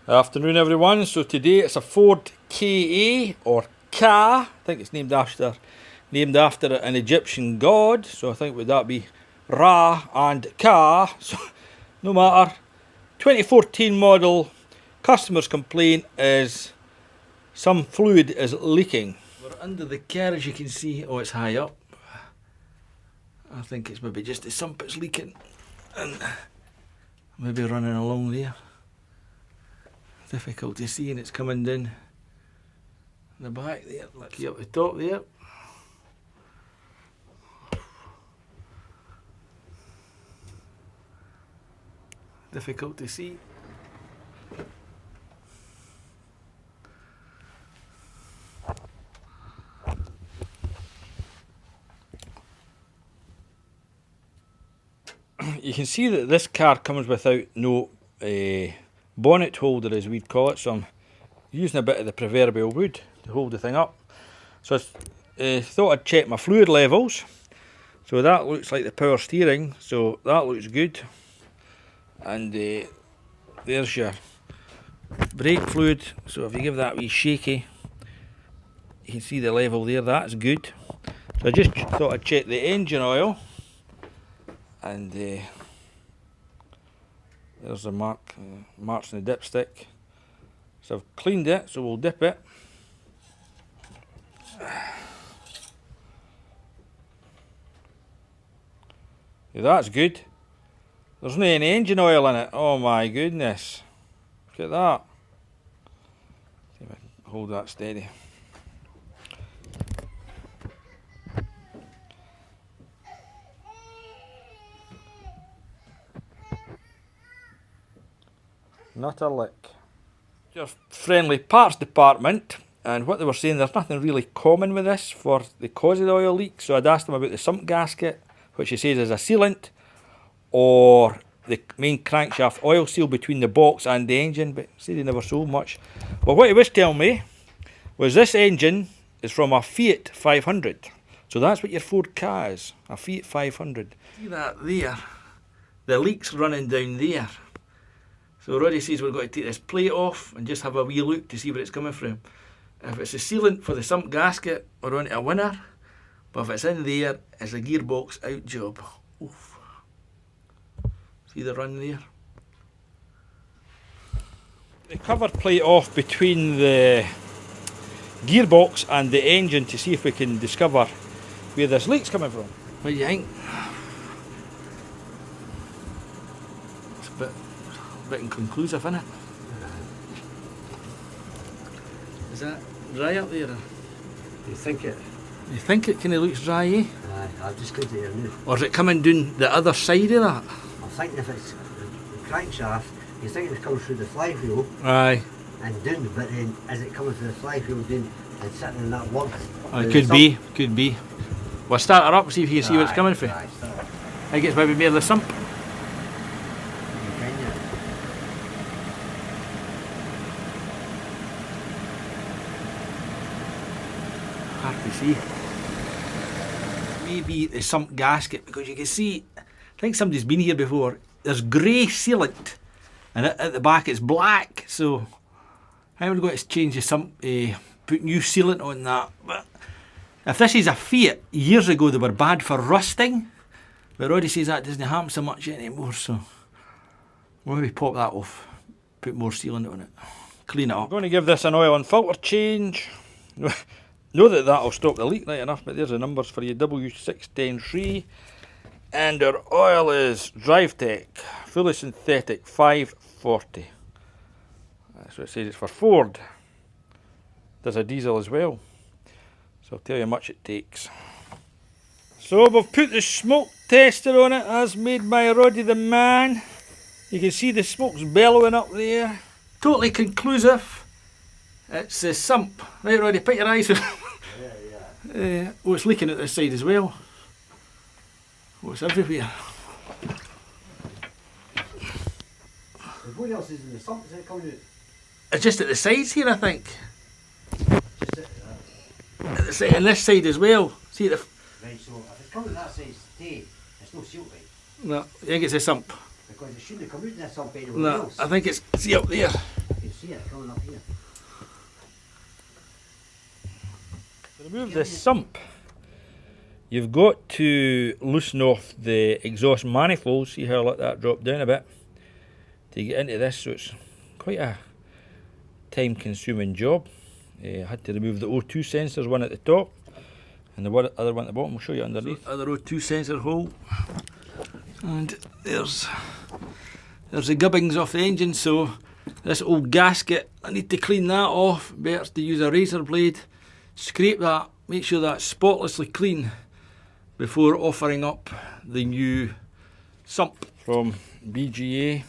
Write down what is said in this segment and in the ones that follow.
Afternoon everyone, so today it's a Ford KA or Ka. I think it's named after an Egyptian god, so I think would that be Ra and Ka. So no matter. 2014 model. Customer's complaint is some fluid is leaking. We're under the car, as you can see. Oh, it's high up. I think it's maybe just the sump that's leaking and maybe running along there. Difficult to see, and it's coming down the back there, like up the top there. Difficult to see. You can see that this car comes without no bonnet holder, as we'd call it, so I'm using a bit of the proverbial wood to hold the thing up. So I thought I'd check my fluid levels. So that looks like the power steering, so that looks good. And there's your brake fluid, so if you give that a wee shaky, you can see the level there, that's good. So I just thought I'd check the engine oil, and there's the marks in the dipstick. So I've cleaned it, so we'll dip it. Yeah, that's good. There's no any engine oil in it. Oh my goodness. Look at that. See if I can hold that steady. Not a lick. Your friendly parts department, and what they were saying, there's nothing really common with this for the cause of the oil leak. So I'd asked them about the sump gasket, which he says is a sealant, or the main crankshaft oil seal between the box and the engine, but he said he never sold much. Well, what he was telling me was this engine is from a Fiat 500. So that's what your Ford Ka is, a Fiat 500. See that there? The leak's running down there. So Roddy says we've got to take this plate off and just have a wee look to see where it's coming from. If it's a sealant for the sump gasket, we're on to a winner. But if it's in there, it's a gearbox out job. Oof. See the run there? The cover plate off between the gearbox and the engine to see if we can discover where this leak's coming from. What do you think? It's a bit inconclusive, isn't it? Is that dry up there? You think it? You think it kind of looks dry, eh? Aye, I've just got it here now. Or is it coming down the other side of that? I'm thinking if it's the crankshaft, you think it's coming through the flywheel Aye. and down, but then is it coming through the flywheel down and sitting in that lug? It could be, could be. We'll start her up, see if you can see where it's coming from. Aye, start it. I think it's maybe more the sump. Hard to see. Maybe the sump gasket, because you can see, I think somebody's been here before. There's grey sealant, and at the back it's black. So how are we going to change the sump? Put new sealant on that. But if this is a Fiat, years ago they were bad for rusting, but Roddy says that doesn't happen so much anymore. So we'll maybe pop that off, put more sealant on it, clean it up. I'm going to give this an oil and filter change. Know that that'll stop the leak right enough, but there's the numbers for you, W6103. And our oil is DriveTech, fully synthetic, 540. That's what it says, it's for Ford. There's a diesel as well. So I'll tell you how much it takes. So we've put the smoke tester on it, as made by Roddy the man. You can see the smoke's bellowing up there. Totally conclusive. It's the sump. Right, Roddy, put your eyes on. Yeah. Oh, it's leaking at this side as well. Oh, it's everywhere. What else is in the sump? Is it coming out? It's just at the sides here, I think. Just it, At the side, and this side as well. See the. right, so if it's coming that side today, it's no sealed right. No, I think it's a sump. Because it shouldn't have come out in that sump anywhere No, else. I think it's. See up there. It's remove the sump, you've got to loosen off the exhaust manifold. See how I let that drop down a bit to get into this, so it's quite a time consuming job. I had to remove the O2 sensors, one at the top and the other one at the bottom. We'll show you underneath. So, other O2 sensor hole, and there's the gubbings off the engine. So this old gasket, I need to clean that off. Better to use a razor blade, scrape that, make sure that's spotlessly clean before offering up the new sump from BGA.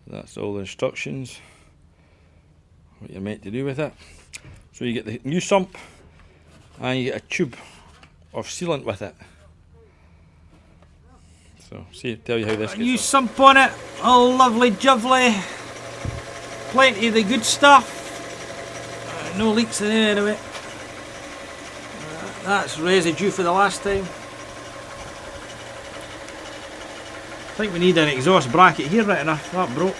That's all the instructions, what you're meant to do with it. So you get the new sump and you get a tube of sealant with it. So see, tell you how this gets. New sump on it, all lovely jubbly, plenty of the good stuff, no leaks in there anyway. That's residue for the last time. I think we need an exhaust bracket here, right enough, that broke.